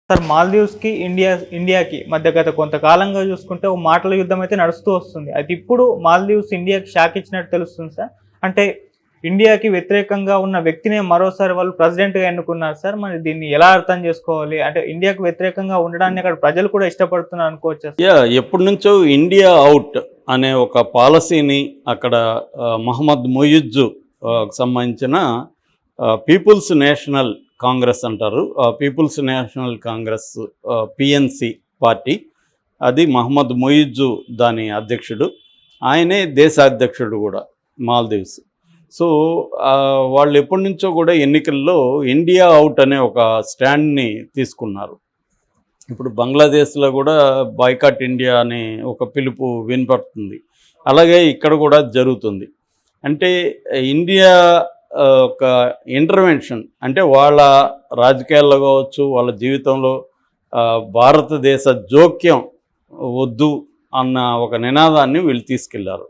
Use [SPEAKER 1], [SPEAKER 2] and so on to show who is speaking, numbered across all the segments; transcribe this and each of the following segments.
[SPEAKER 1] Sir మాల్దీవ్స్కి ఇండియాకి మధ్య గత కొంతకాలంగా చూసుకుంటే ఒక మాటల యుద్ధం అయితే నడుస్తూ వస్తుంది. అయితే ఇప్పుడు మాల్దీవ్స్ ఇండియాకి షాక్ ఇచ్చినట్టు తెలుస్తుంది సార్. అంటే ఇండియాకి వ్యతిరేకంగా ఉన్న వ్యక్తినే మరోసారి వాళ్ళు ప్రెసిడెంట్గా ఎన్నుకున్నారు సార్. మరి దీన్ని ఎలా అర్థం చేసుకోవాలి? అంటే ఇండియాకు వ్యతిరేకంగా ఉండడాన్ని అక్కడ ప్రజలు కూడా ఇష్టపడుతున్నారు అనుకోవచ్చు.
[SPEAKER 2] ఎప్పటి నుంచో ఇండియా అవుట్ అనే ఒక పాలసీని అక్కడ మహమ్మద్ మొయిజ్ సంబంధించిన పీపుల్స్ నేషనల్ కాంగ్రెస్ అంటారు. People's national congress PNC party, అది మహమ్మద్ మొయిజ్ దాని అధ్యక్షుడు. ఆయనే దేశాధ్యక్షుడు కూడా మాల్దీవ్స్. సో వాళ్ళు ఎప్పటి నుంచో కూడా ఎన్నికల్లో ఇండియా అవుట్ అనే ఒక స్టాండ్ని తీసుకున్నారు. ఇప్పుడు బంగ్లాదేశ్లో కూడా బాయ్కాట్ ఇండియా అనే ఒక పిలుపు వినపడుతుంది. అలాగే ఇక్కడ కూడా జరుగుతుంది. అంటే ఇండియా ఒక ఇంటర్వెన్షన్, అంటే వాళ్ళ రాజకీయాల్లో కావచ్చు, వాళ్ళ జీవితంలో భారతదేశ జోక్యం వద్దు అన్న ఒక నినాదాన్ని వీళ్ళు తీసుకెళ్లారు.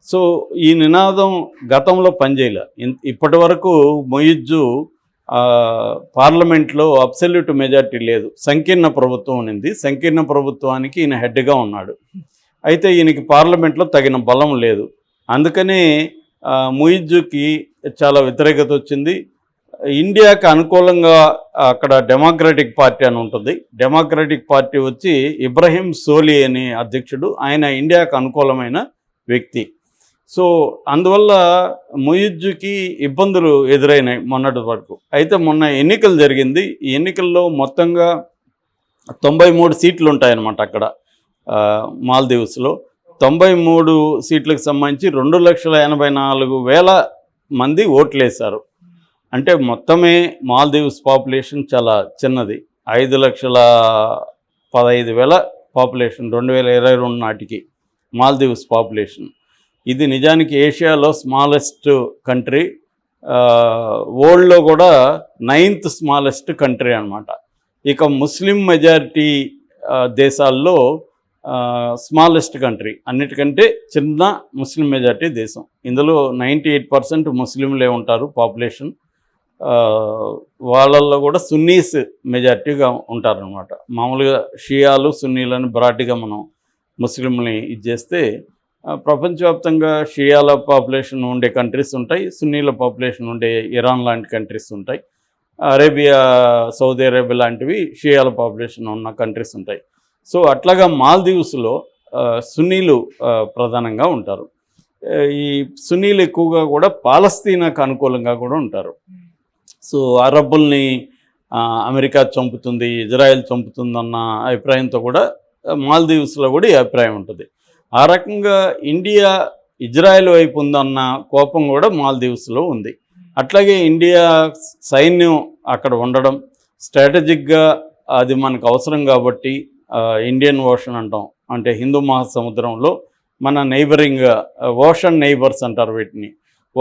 [SPEAKER 2] సో ఈ నినాదం గతంలో పనిచేయలే. ఇప్పటి వరకు మొయిజ్ పార్లమెంట్లో అబ్సల్యూట్ మెజార్టీ లేదు, సంకీర్ణ ప్రభుత్వం ఉన్నింది. సంకీర్ణ ప్రభుత్వానికి ఈయన హెడ్గా ఉన్నాడు. అయితే ఈయనకి పార్లమెంట్లో తగిన బలం లేదు. అందుకనే మొయిజ్కి చాలా వ్యతిరేకత వచ్చింది. ఇండియాకి అనుకూలంగా అక్కడ డెమోక్రటిక్ పార్టీ అని ఉంటుంది. డెమోక్రటిక్ పార్టీ వచ్చి ఇబ్రహీం సోలి అనే అధ్యక్షుడు. ఆయన ఇండియాకు అనుకూలమైన వ్యక్తి. సో అందువల్ల మొయిజ్కి ఇబ్బందులు ఎదురైనాయి మొన్నటి వరకు. అయితే మొన్న ఎన్నికలు జరిగింది. ఈ ఎన్నికల్లో మొత్తంగా 93 సీట్లు ఉంటాయన్నమాట అక్కడ మాల్దీవ్స్లో. 93 సీట్లకు సంబంధించి 2,84,000 మంది ఓట్లేశారు. అంటే మొత్తమే మాల్దీవ్స్ పాపులేషన్ చాలా చిన్నది, 5,15,000 పాపులేషన్ 2022 నాటికి మాల్దీవ్స్ పాపులేషన్. ఇది నిజానికి ఏషియాలో స్మాలెస్ట్ కంట్రీ, వరల్డ్లో కూడా 9th స్మాలెస్ట్ కంట్రీ అన్నమాట. ఇక ముస్లిం మెజారిటీ దేశాల్లో స్మాలెస్ట్ కంట్రీ, అన్నిటికంటే చిన్న ముస్లిం మెజారిటీ దేశం. ఇందులో 98% ముస్లింలే ఉంటారు పాపులేషన్. వాళ్ళల్లో కూడా సున్నీస్ మెజారిటీగా ఉంటారనమాట. మామూలుగా షియాలు సున్నీలను బ్రాడ్గా మనం ముస్లింని ఇది చేస్తే ప్రపంచవ్యాప్తంగా షియాల పాపులేషన్ ఉండే కంట్రీస్ ఉంటాయి, సున్నీల పాపులేషన్ ఉండే ఇరాన్ లాంటి కంట్రీస్ ఉంటాయి, అరేబియా, సౌదీ అరేబియా లాంటివి షియాల పాపులేషన్ ఉన్న కంట్రీస్ ఉంటాయి. సో అట్లాగా మాల్దీవ్స్లో సున్నీలు ప్రధానంగా ఉంటారు. ఈ సున్నీలు ఎక్కువగా కూడా పాలస్తీనాకు అనుకూలంగా కూడా ఉంటారు. సో అరబ్బుల్ని అమెరికా చంపుతుంది, ఇజ్రాయెల్ చంపుతుందన్న అభిప్రాయంతో కూడా మాల్దీవ్స్లో కూడా ఈ అభిప్రాయం ఉంటుంది. ఆ రకంగా ఇండియా ఇజ్రాయెల్ వైపు ఉందన్న కోపం కూడా మాల్దీవ్స్లో ఉంది. అట్లాగే ఇండియా సైన్యం అక్కడ ఉండడం స్ట్రాటజిక్గా అది మనకు అవసరం కాబట్టి ఇండియన్ ఓషన్ అంటాం, అంటే హిందూ మహాసముద్రంలో మన నైబరింగ్ ఓషన్ నైబర్స్ అంటారు వీటిని,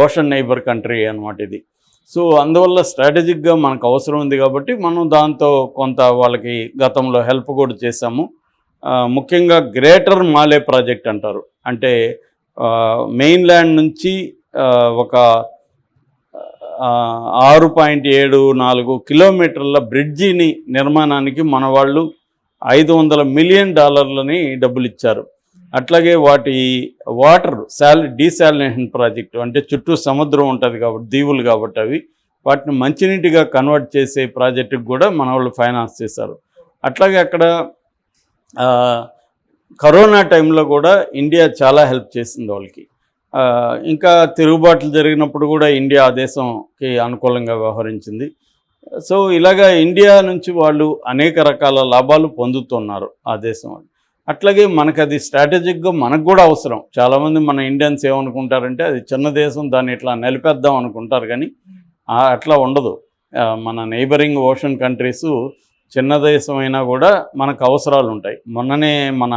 [SPEAKER 2] ఓషన్ నైబర్ కంట్రీ అన్నమాట ఇది. సో అందువల్ల స్ట్రాటజిక్గా మనకు అవసరం ఉంది కాబట్టి మనం దాంతో కొంత వాళ్ళకి గతంలో హెల్ప్ కూడా చేశాము. ముఖ్యంగా గ్రేటర్ మాలే ప్రాజెక్ట్ అంటారు. అంటే మెయిన్ల్యాండ్ నుంచి ఒక 6.74 కిలోమీటర్ల బ్రిడ్జిని నిర్మాణానికి మన వాళ్ళు $500 మిలియన్ డబ్బులు ఇచ్చారు. అట్లాగే వాటి వాటర్ డీసాలినేషన్ ప్రాజెక్టు, అంటే చుట్టూ సముద్రం ఉంటుంది కాబట్టి, దీవులు కాబట్టి అవి, వాటిని మంచినీటిగా కన్వర్ట్ చేసే ప్రాజెక్టుకు కూడా మన వాళ్ళు ఫైనాన్స్ చేశారు. అట్లాగే అక్కడ కరోనా టైంలో కూడా ఇండియా చాలా హెల్ప్ చేసింది వాళ్ళకి. ఇంకా తిరుగుబాట్లు జరిగినప్పుడు కూడా ఇండియా ఆ దేశంకి అనుకూలంగా వ్యవహరించింది. సో ఇలాగా ఇండియా నుంచి వాళ్ళు అనేక రకాల లాభాలు పొందుతున్నారు ఆ దేశం వాళ్ళు. అట్లాగే మనకు అది స్ట్రాటజిక్గా మనకు కూడా అవసరం. చాలామంది మన ఇండియన్స్ ఏమనుకుంటారంటే అది చిన్న దేశం, దాన్ని ఇట్లా నిలిపేద్దాం అనుకుంటారు, కానీ అట్లా ఉండదు. మన నైబరింగ్ ఓషన్ కంట్రీసు చిన్న దేశం అయినా కూడా మనకు అవసరాలు ఉంటాయి. మొన్ననే మన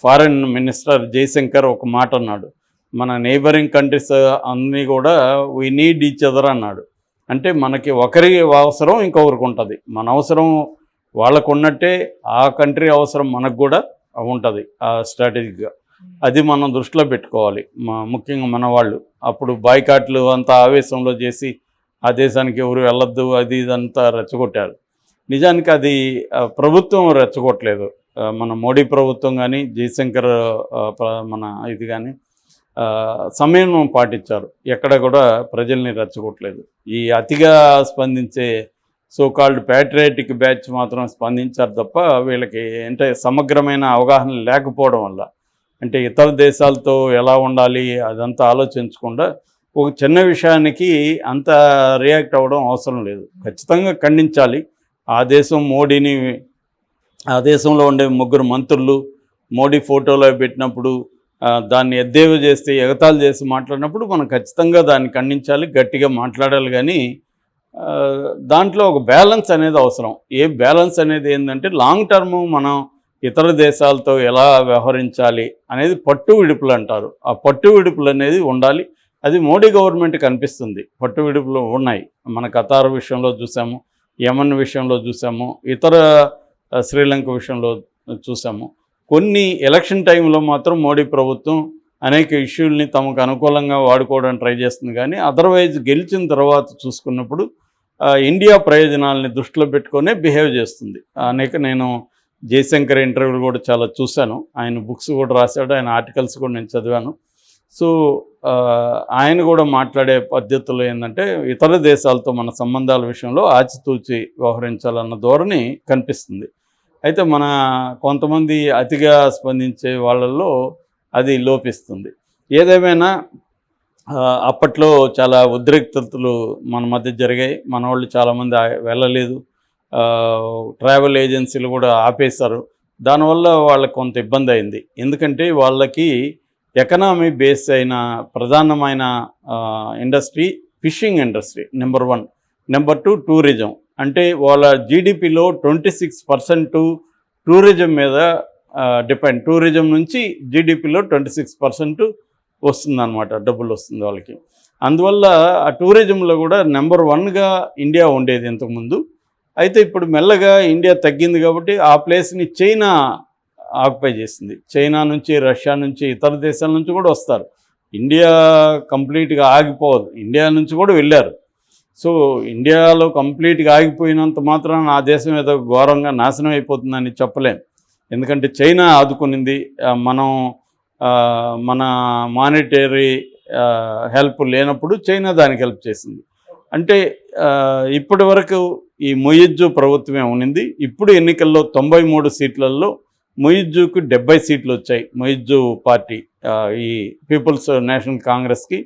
[SPEAKER 2] ఫారిన్ మినిస్టర్ జయశంకర్ ఒక మాట అన్నాడు, మన నైబరింగ్ కంట్రీస్ అన్నీ కూడా వీ నీడ్ ఈచ్ అదర్ అన్నాడు. అంటే మనకి ఒకరి అవసరం ఇంకొకరికి ఉంటుంది. మన అవసరం వాళ్ళకు ఉన్నట్టే ఆ కంట్రీ అవసరం మనకు కూడా ఉంటుంది స్ట్రాటజిక్గా. అది మనం దృష్టిలో పెట్టుకోవాలి. ముఖ్యంగా మన వాళ్ళు అప్పుడు బాయ్కాట్లు అంతా ఆవేశంలో చేసి ఆ దేశానికి ఎవరు వెళ్ళొద్దు అది ఇదంతా రెచ్చగొట్టారు. నిజానికి అది ప్రభుత్వం రెచ్చగొట్టలేదు. మన మోడీ ప్రభుత్వం కానీ జయశంకర్ మన ఇది కానీ సమన్వయం పాటించారు. ఎక్కడ కూడా ప్రజల్ని రెచ్చగొట్టలేదు. ఈ అతిగా స్పందించే సోకాల్డ్ ప్యాట్రియాటిక్ బ్యాచ్ మాత్రం స్పందించారు తప్ప వీళ్ళకి అంటే సమగ్రమైన అవగాహన లేకపోవడం వల్ల, అంటే ఇతర దేశాలతో ఎలా ఉండాలి అదంతా ఆలోచించకుండా ఒక చిన్న విషయానికి అంత రియాక్ట్ అవ్వడం అవసరం లేదు. ఖచ్చితంగా ఖండించాలి. ఆ దేశం మోడీని, ఆ దేశంలో ఉండే 3 మంత్రులు మోడీ ఫోటోలో పెట్టినప్పుడు దాన్ని ఎద్దేవా చేస్తే, ఎగతాళి చేసి మాట్లాడినప్పుడు మనం ఖచ్చితంగా దాన్ని ఖండించాలి, గట్టిగా మాట్లాడాలి. కానీ దాంట్లో ఒక బ్యాలెన్స్ అనేది అవసరం. ఏ బ్యాలెన్స్ అనేది ఏంటంటే లాంగ్ టర్మ్ మనం ఇతర దేశాలతో ఎలా వ్యవహరించాలి అనేది పట్టు విడుపులు అంటారు. ఆ పట్టు విడుపులు అనేది ఉండాలి. అది మోడీ గవర్నమెంట్కి అనిపిస్తుంది. పట్టు విడుపులు ఉన్నాయి. మన ఖతార్ విషయంలో చూసాము, యమన్ విషయంలో చూసాము, ఇతర శ్రీలంక విషయంలో చూసాము. కొన్ని ఎలక్షన్ టైంలో మాత్రం మోడీ ప్రభుత్వం అనేక ఇష్యూల్ని తమకు అనుకూలంగా వాడుకోవడానికి ట్రై చేస్తుంది. కానీ అదర్వైజ్ గెలిచిన తర్వాత చూసుకున్నప్పుడు ఇండియా ప్రయోజనాలని దృష్టిలో పెట్టుకునే బిహేవ్ చేస్తుంది. నేను జయశంకర్ ఇంటర్వ్యూలు కూడా చాలా చూశాను. ఆయన బుక్స్ కూడా రాశాడు, ఆయన ఆర్టికల్స్ కూడా నేను చదివాను. సో ఆయన కూడా మాట్లాడే పద్ధతులు ఏంటంటే ఇతర దేశాలతో మన సంబంధాల విషయంలో ఆచితూచి వ్యవహరించాలన్న ధోరణి కనిపిస్తుంది. అయితే మన కొంతమంది అతిగా స్పందించే వాళ్ళల్లో అది లోపిస్తుంది. ఏదేమైనా అప్పట్లో చాలా ఉద్రిక్తతలు మన మధ్య జరిగాయి. మన వాళ్ళు చాలామంది వెళ్ళలేదు. ట్రావెల్ ఏజెన్సీలు కూడా ఆపేశారు. దానివల్ల వాళ్ళకి కొంత ఇబ్బంది అయింది. ఎందుకంటే వాళ్ళకి ఎకనామీ బేస్ అయిన ప్రధానమైన industry fishing industry number 1. Number 2 tourism. అంటే వాళ్ళ జీడిపిలో 26% టూరిజం మీద డిపెండ్. టూరిజం నుంచి జీడిపిలో 26% వస్తుందన్నమాట, డబ్బులు వస్తుంది వాళ్ళకి. అందువల్ల ఆ టూరిజంలో కూడా నెంబర్ 1గా ఇండియా ఉండేది ఇంతకుముందు. అయితే ఇప్పుడు మెల్లగా ఇండియా తగ్గింది కాబట్టి ఆ ప్లేస్ని చైనా ఆక్యుపై చేసింది. చైనా నుంచి, రష్యా నుంచి, ఇతర దేశాల నుంచి కూడా వస్తారు. ఇండియా కంప్లీట్గా ఆగిపోదు, ఇండియా నుంచి కూడా వెళ్ళారు. సో ఇండియాలో కంప్లీట్గా ఆగిపోయినంత మాత్రాన ఆ దేశం ఏదో ఘోరంగా నాశనం అయిపోతుందని చెప్పలేం. ఎందుకంటే చైనా ఆదుకునింది. మన మానిటరీ హెల్ప్ లేనప్పుడు చైనా దానికి హెల్ప్ చేసింది. అంటే ఇప్పటి వరకు ఈ మొయిజ్జు ప్రభుత్వమే ఉన్నింది. ఇప్పుడు ఎన్నికల్లో 93 సీట్లలో మొయిజ్జుకు 70 సీట్లు వచ్చాయి. మొయిజ్జు పార్టీ, ఈ పీపుల్స్ నేషనల్ కాంగ్రెస్కి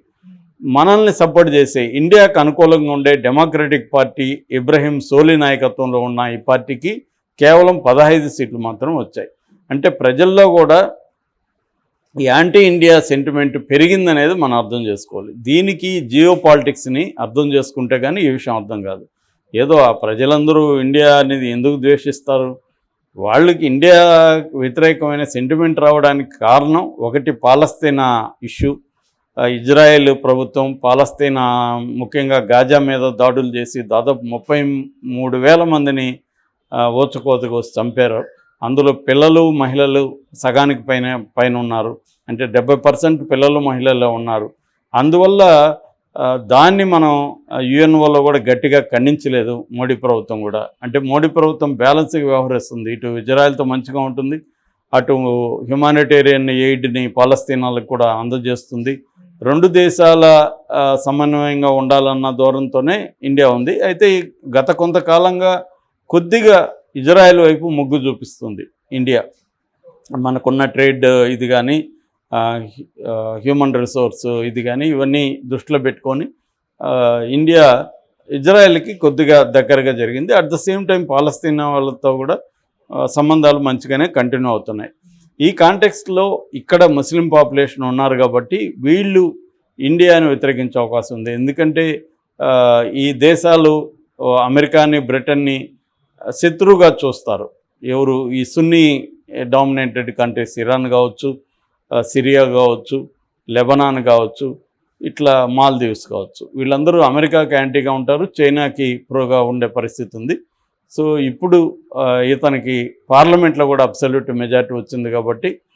[SPEAKER 2] మనల్ని సపోర్ట్ చేసే, ఇండియాకు అనుకూలంగా ఉండే డెమోక్రటిక్ పార్టీ ఇబ్రహీం సోలి నాయకత్వంలో ఉన్న ఈ పార్టీకి కేవలం 15 సీట్లు మాత్రం వచ్చాయి. అంటే ప్రజల్లో కూడా ఈ యాంటీ ఇండియా సెంటిమెంట్ పెరిగిందనేది మనం అర్థం చేసుకోవాలి. దీనికి జియో పాలిటిక్స్ని అర్థం చేసుకుంటే కానీ ఈ విషయం అర్థం కాదు. ఏదో ఆ ప్రజలందరూ ఇండియా అనేది ఎందుకు ద్వేషిస్తారు? వాళ్ళకి ఇండియా వ్యతిరేకమైన సెంటిమెంట్ రావడానికి కారణం ఒకటి పాలస్తీనా ఇష్యూ. ఇజ్రాయెల్ ప్రభుత్వం పాలస్తీనా, ముఖ్యంగా గాజా మీద దాడులు చేసి దాదాపు 33,000 మందిని ఓచుకోతకు వచ్చి చంపారు. అందులో పిల్లలు, మహిళలు సగానికి పైన ఉన్నారు. అంటే 70% పిల్లలు, మహిళలు ఉన్నారు. అందువల్ల దాన్ని మనం యుఎన్ఓలో కూడా గట్టిగా ఖండించలేదు మోడీ ప్రభుత్వం కూడా. అంటే మోడీ ప్రభుత్వం బ్యాలెన్స్గా వ్యవహరిస్తుంది. ఇటు ఇజ్రాయెల్తో మంచిగా ఉంటుంది, అటు హ్యుమానిటేరియన్ ఎయిడ్ని పాలస్తీనాలకు కూడా అందజేస్తుంది. 2 దేశాల సమన్వయంగా ఉండాలన్న ధోరణితోనే ఇండియా ఉంది. అయితే గత కొంతకాలంగా కొద్దిగా ఇజ్రాయెల్ వైపు మొగ్గు చూపిస్తుంది ఇండియా. మనకున్న ట్రేడ్ ఇది కానీ, హ్యూమన్ రిసోర్స్ ఇది కానీ, ఇవన్నీ దృష్టిలో పెట్టుకొని ఇండియా ఇజ్రాయెల్కి కొద్దిగా దగ్గరగా జరిగింది. అట్ ద సేమ్ టైం పాలస్తీనా వాళ్ళతో కూడా సంబంధాలు మంచిగానే కంటిన్యూ అవుతున్నాయి. ఈ కాంటెక్స్ట్లో ఇక్కడ ముస్లిం పాపులేషన్ ఉన్నారు కాబట్టి వీళ్ళు ఇండియాని వ్యతిరేకించే అవకాశం ఉంది. ఎందుకంటే ఈ దేశాలు అమెరికాని, బ్రిటన్ని శత్రువుగా చూస్తారు. ఎవరు? ఈ సున్నీ డామినేటెడ్ కంట్రీస్, ఇరాన్ కావచ్చు, సిరియా కావచ్చు, లెబనాన్ కావచ్చు, ఇట్లా మాల్దీవ్స్ కావచ్చు. వీళ్ళందరూ అమెరికాకి యాంటీగా ఉంటారు, చైనాకి ప్రోగా ఉండే పరిస్థితి ఉంది. సో ఇప్పుడు ఇతనికి పార్లమెంట్లో కూడా అబ్సల్యూట్ మెజారిటీ వచ్చింది కాబట్టి